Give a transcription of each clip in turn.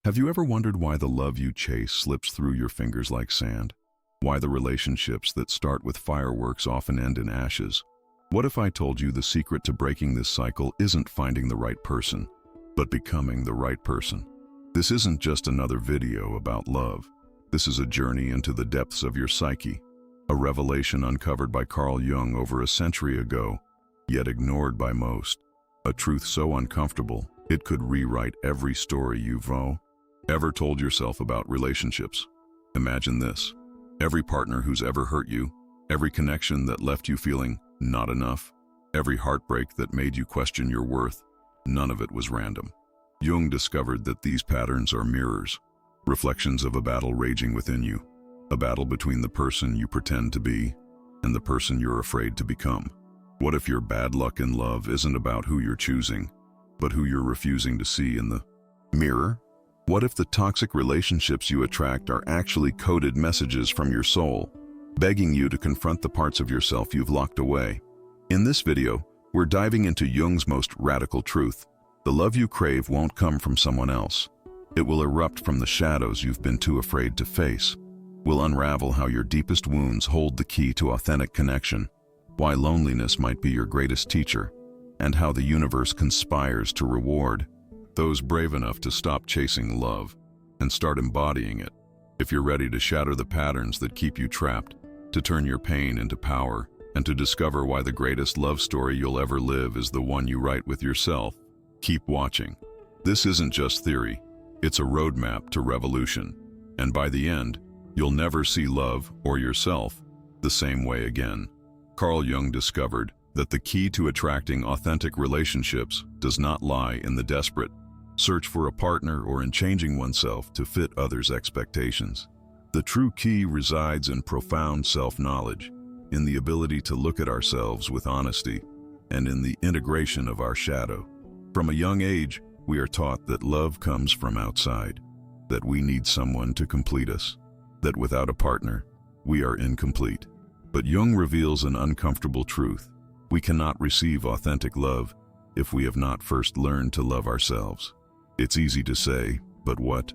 Have you ever wondered why the love you chase slips through your fingers like sand? Why the relationships that start with fireworks often end in ashes? What if I told you the secret to breaking this cycle isn't finding the right person, but becoming the right person? This isn't just another video about love. This is a journey into the depths of your psyche, a revelation uncovered by Carl Jung over a century ago, yet ignored by most. A truth so uncomfortable, it could rewrite every story you've ever told yourself about relationships. Imagine this. Every partner who's ever hurt you, every connection that left you feeling not enough, every heartbreak that made you question your worth, none of it was random. Jung discovered that these patterns are mirrors, reflections of a battle raging within you, a battle between the person you pretend to be and the person you're afraid to become. What if your bad luck in love isn't about who you're choosing, but who you're refusing to see in the mirror? What if the toxic relationships you attract are actually coded messages from your soul, begging you to confront the parts of yourself you've locked away? In this video, we're diving into Jung's most radical truth. The love you crave won't come from someone else. It will erupt from the shadows you've been too afraid to face. We'll unravel how your deepest wounds hold the key to authentic connection, why loneliness might be your greatest teacher, and how the universe conspires to reward those brave enough to stop chasing love and start embodying it. If you're ready to shatter the patterns that keep you trapped, to turn your pain into power, and to discover why the greatest love story you'll ever live is the one you write with yourself, keep watching. This isn't just theory, it's a roadmap to revolution. And by the end, you'll never see love or yourself the same way again. Carl Jung discovered that the key to attracting authentic relationships does not lie in the desperate search for a partner or in changing oneself to fit others' expectations. The true key resides in profound self-knowledge, in the ability to look at ourselves with honesty, and in the integration of our shadow. From a young age, we are taught that love comes from outside, that we need someone to complete us, that without a partner, we are incomplete. But Jung reveals an uncomfortable truth. We cannot receive authentic love if we have not first learned to love ourselves. It's easy to say, but what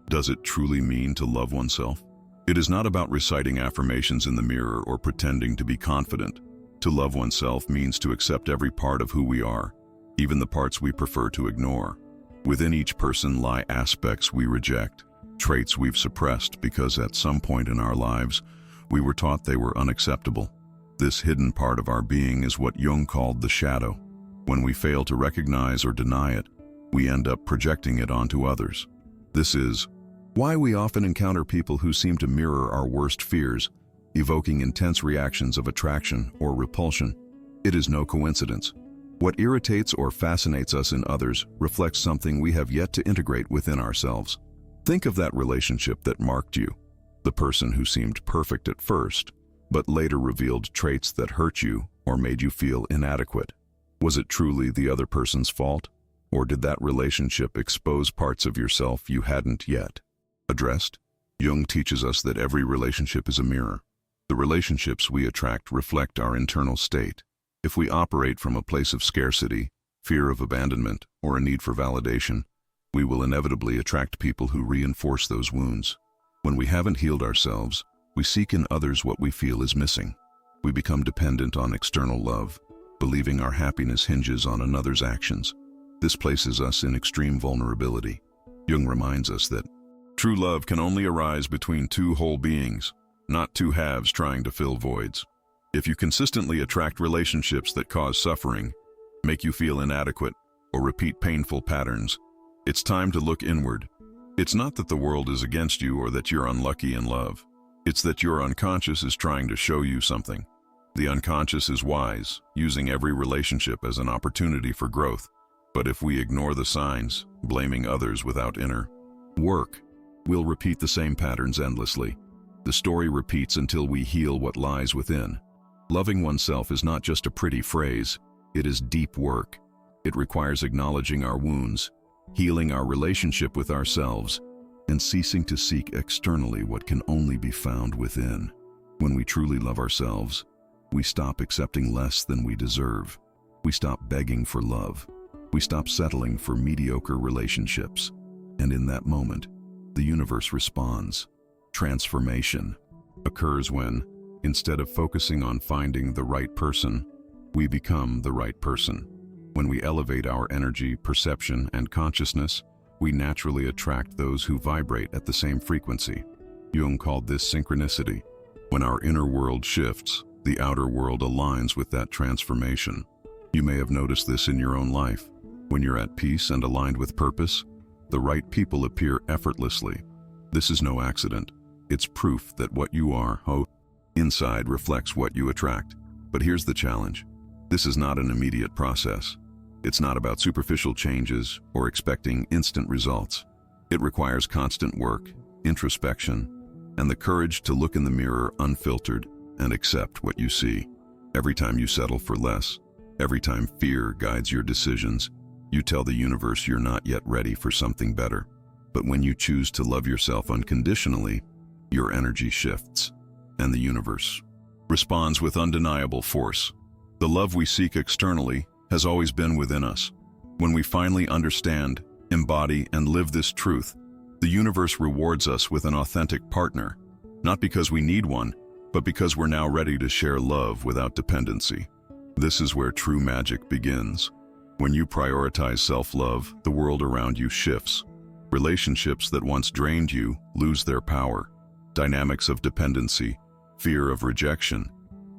does it truly mean to love oneself? It is not about reciting affirmations in the mirror or pretending to be confident. To love oneself means to accept every part of who we are, even the parts we prefer to ignore. Within each person lie aspects we reject, traits we've suppressed because at some point in our lives, we were taught they were unacceptable. This hidden part of our being is what Jung called the shadow. When we fail to recognize or deny it, we end up projecting it onto others. This is why we often encounter people who seem to mirror our worst fears, evoking intense reactions of attraction or repulsion. It is no coincidence. What irritates or fascinates us in others reflects something we have yet to integrate within ourselves. Think of that relationship that marked you, the person who seemed perfect at first, but later revealed traits that hurt you or made you feel inadequate. Was it truly the other person's fault? Or did that relationship expose parts of yourself you hadn't yet addressed? Jung teaches us that every relationship is a mirror. The relationships we attract reflect our internal state. If we operate from a place of scarcity, fear of abandonment, or a need for validation, we will inevitably attract people who reinforce those wounds. When we haven't healed ourselves, we seek in others what we feel is missing. We become dependent on external love, believing our happiness hinges on another's actions. This places us in extreme vulnerability. Jung reminds us that true love can only arise between two whole beings, not two halves trying to fill voids. If you consistently attract relationships that cause suffering, make you feel inadequate, or repeat painful patterns, it's time to look inward. It's not that the world is against you or that you're unlucky in love. It's that your unconscious is trying to show you something. The unconscious is wise, using every relationship as an opportunity for growth. But if we ignore the signs, blaming others without inner work, we'll repeat the same patterns endlessly. The story repeats until we heal what lies within. Loving oneself is not just a pretty phrase, it is deep work. It requires acknowledging our wounds, healing our relationship with ourselves, and ceasing to seek externally what can only be found within. When we truly love ourselves, we stop accepting less than we deserve. We stop begging for love. We stop settling for mediocre relationships. And in that moment, the universe responds. Transformation occurs when, instead of focusing on finding the right person, we become the right person. When we elevate our energy, perception, and consciousness, we naturally attract those who vibrate at the same frequency. Jung called this synchronicity. When our inner world shifts, the outer world aligns with that transformation. You may have noticed this in your own life. When you're at peace and aligned with purpose, the right people appear effortlessly. This is no accident. It's proof that what you are, inside reflects what you attract. But here's the challenge. This is not an immediate process. It's not about superficial changes or expecting instant results. It requires constant work, introspection, and the courage to look in the mirror unfiltered and accept what you see. Every time you settle for less, every time fear guides your decisions, you tell the universe you're not yet ready for something better. But when you choose to love yourself unconditionally, your energy shifts, and the universe responds with undeniable force. The love we seek externally has always been within us. When we finally understand, embody, and live this truth, the universe rewards us with an authentic partner, not because we need one, but because we're now ready to share love without dependency. This is where true magic begins. When you prioritize self-love, the world around you shifts. Relationships that once drained you lose their power. Dynamics of dependency, fear of rejection,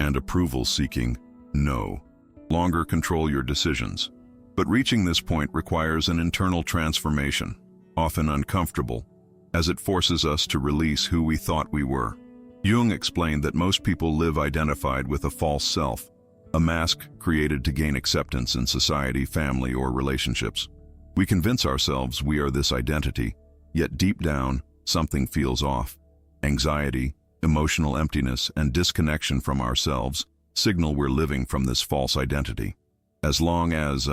and approval-seeking no longer control your decisions. But reaching this point requires an internal transformation, often uncomfortable, as it forces us to release who we thought we were. Jung explained that most people live identified with a false self, a mask created to gain acceptance in society, family, or relationships. We convince ourselves we are this identity, yet deep down, something feels off. Anxiety, emotional emptiness, and disconnection from ourselves signal we're living from this false identity. As long as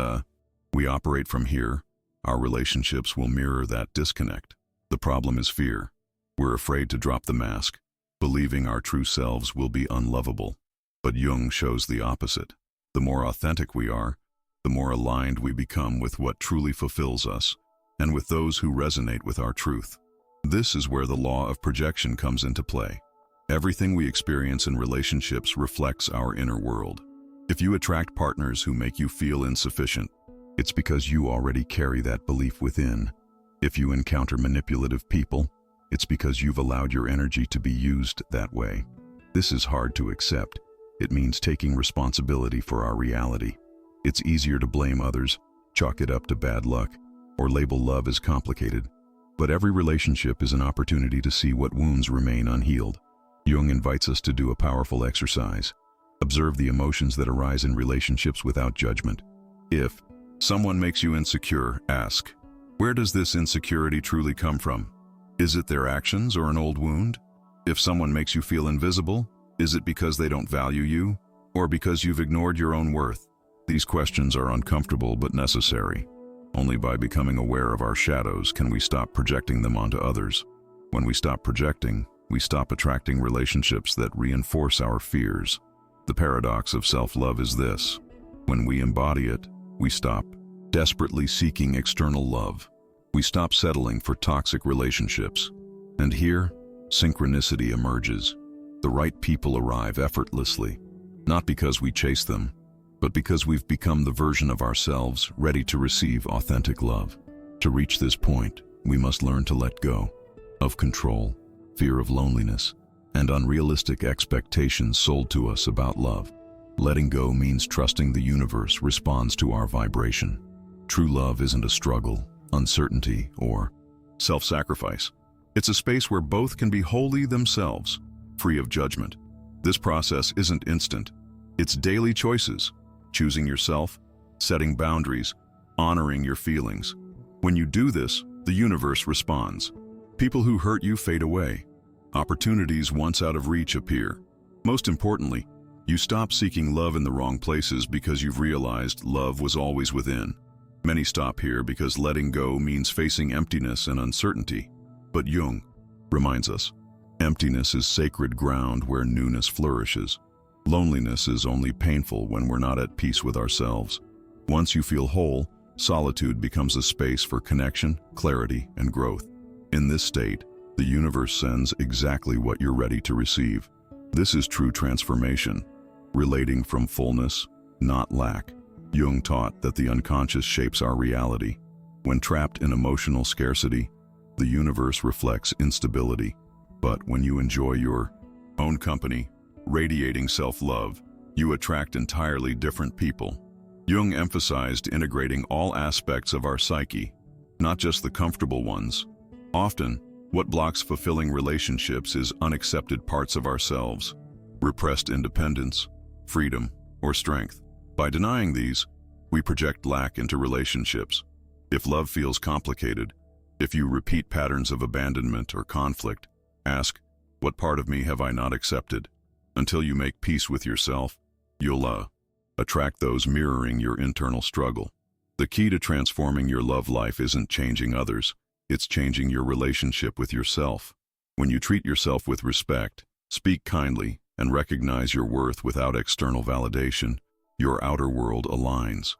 we operate from here, our relationships will mirror that disconnect. The problem is fear. We're afraid to drop the mask, believing our true selves will be unlovable. But Jung shows the opposite. The more authentic we are, the more aligned we become with what truly fulfills us, and with those who resonate with our truth. This is where the law of projection comes into play. Everything we experience in relationships reflects our inner world. If you attract partners who make you feel insufficient, it's because you already carry that belief within. If you encounter manipulative people, it's because you've allowed your energy to be used that way. This is hard to accept. It means taking responsibility for our reality. It's easier to blame others, chalk it up to bad luck, or label love as complicated. But every relationship is an opportunity to see what wounds remain unhealed. Jung invites us to do a powerful exercise. Observe the emotions that arise in relationships without judgment. If someone makes you insecure, ask, where does this insecurity truly come from? Is it their actions or an old wound? If someone makes you feel invisible, is it because they don't value you, or because you've ignored your own worth? These questions are uncomfortable but necessary. Only by becoming aware of our shadows can we stop projecting them onto others. When we stop projecting, we stop attracting relationships that reinforce our fears. The paradox of self-love is this: when we embody it, we stop desperately seeking external love. We stop settling for toxic relationships. And here, synchronicity emerges. The right people arrive effortlessly, not because we chase them, but because we've become the version of ourselves ready to receive authentic love. To reach this point, we must learn to let go of control, fear of loneliness, and unrealistic expectations sold to us about love. Letting go means trusting the universe responds to our vibration. True love isn't a struggle, uncertainty, or self-sacrifice. It's a space where both can be wholly themselves, free of judgment. This process isn't instant. It's daily choices, choosing yourself, setting boundaries, honoring your feelings. When you do this, the universe responds. People who hurt you fade away. Opportunities once out of reach appear. Most importantly, you stop seeking love in the wrong places because you've realized love was always within. Many stop here because letting go means facing emptiness and uncertainty. But Jung reminds us, emptiness is sacred ground where newness flourishes. Loneliness is only painful when we're not at peace with ourselves. Once you feel whole, solitude becomes a space for connection, clarity, and growth. In this state, the universe sends exactly what you're ready to receive. This is true transformation, relating from fullness, not lack. Jung taught that the unconscious shapes our reality. When trapped in emotional scarcity, the universe reflects instability. But when you enjoy your own company, radiating self-love, you attract entirely different people. Jung emphasized integrating all aspects of our psyche, not just the comfortable ones. Often, what blocks fulfilling relationships is unaccepted parts of ourselves, repressed independence, freedom, or strength. By denying these, we project lack into relationships. If love feels complicated, if you repeat patterns of abandonment or conflict, ask, what part of me have I not accepted? Until you make peace with yourself, you'll attract those mirroring your internal struggle. The key to transforming your love life isn't changing others, it's changing your relationship with yourself. When you treat yourself with respect, speak kindly, and recognize your worth without external validation, your outer world aligns.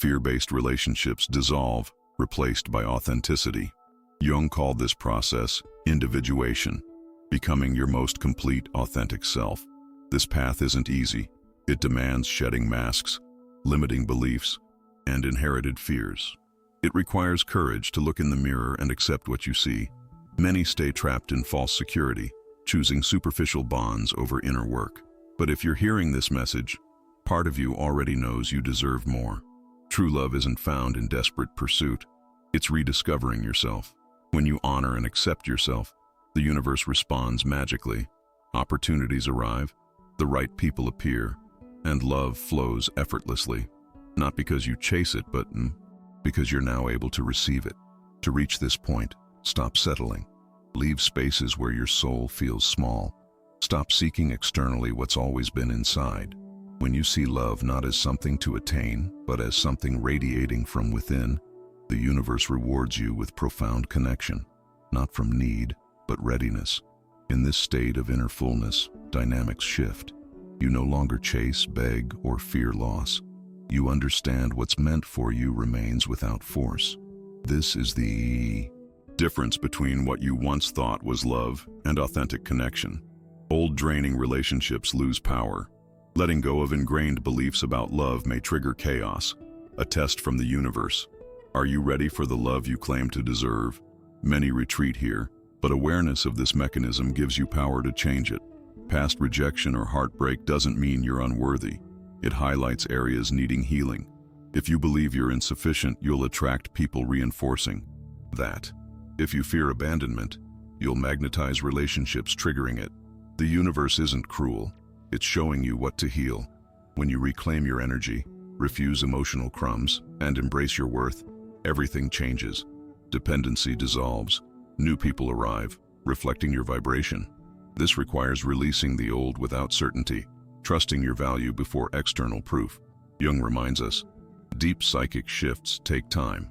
Fear-based relationships dissolve, replaced by authenticity. Jung called this process individuation, becoming your most complete, authentic self. This path isn't easy. It demands shedding masks, limiting beliefs, and inherited fears. It requires courage to look in the mirror and accept what you see. Many stay trapped in false security, choosing superficial bonds over inner work. But if you're hearing this message, part of you already knows you deserve more. True love isn't found in desperate pursuit. It's rediscovering yourself. When you honor and accept yourself, the universe responds magically. Opportunities arrive, the right people appear, and love flows effortlessly. Not because you chase it, but because you're now able to receive it. To reach this point, stop settling. Leave spaces where your soul feels small. Stop seeking externally what's always been inside. When you see love not as something to attain, but as something radiating from within, the universe rewards you with profound connection, not from need, but readiness. In this state of inner fullness, dynamics shift. You no longer chase, beg, or fear loss. You understand what's meant for you remains without force. This is the difference between what you once thought was love and authentic connection. Old draining relationships lose power. Letting go of ingrained beliefs about love may trigger chaos, a test from the universe. Are you ready for the love you claim to deserve? Many retreat here, but awareness of this mechanism gives you power to change it. Past rejection or heartbreak doesn't mean you're unworthy. It highlights areas needing healing. If you believe you're insufficient, you'll attract people reinforcing that. If you fear abandonment, you'll magnetize relationships triggering it. The universe isn't cruel. It's showing you what to heal. When you reclaim your energy, refuse emotional crumbs, and embrace your worth, everything changes. Dependency dissolves. New people arrive, reflecting your vibration. This requires releasing the old without certainty, trusting your value before external proof. Jung reminds us, deep psychic shifts take time.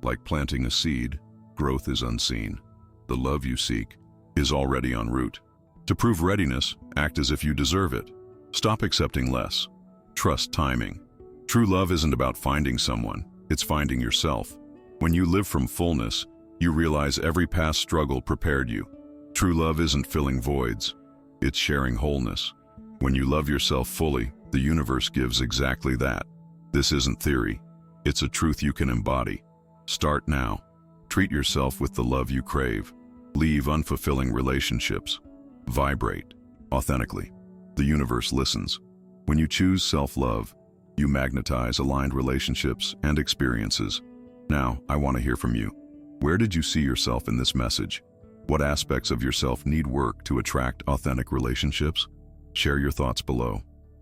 Like planting a seed, growth is unseen. The love you seek is already en route. To prove readiness, act as if you deserve it. Stop accepting less. Trust timing. True love isn't about finding someone, it's finding yourself. When you live from fullness, you realize every past struggle prepared you. True love isn't filling voids, it's sharing wholeness. When you love yourself fully, the universe gives exactly that. This isn't theory, it's a truth you can embody. Start now. Treat yourself with the love you crave. Leave unfulfilling relationships. Vibrate authentically. The universe listens. When you choose self-love, you magnetize aligned relationships and experiences. Now, I want to hear from you. Where did you see yourself in this message? What aspects of yourself need work to attract authentic relationships? Share your thoughts below.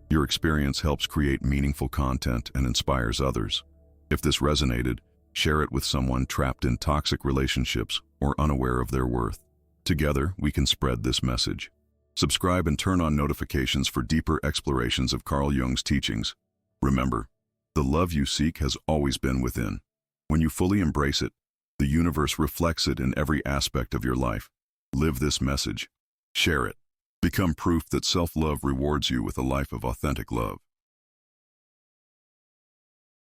Your experience helps create meaningful content and inspires others. If this resonated, share it with someone trapped in toxic relationships or unaware of their worth. Together, we can spread this message. Subscribe and turn on notifications for deeper explorations of Carl Jung's teachings. Remember, the love you seek has always been within. When you fully embrace it, the universe reflects it in every aspect of your life. Live this message. Share it. Become proof that self-love rewards you with a life of authentic love.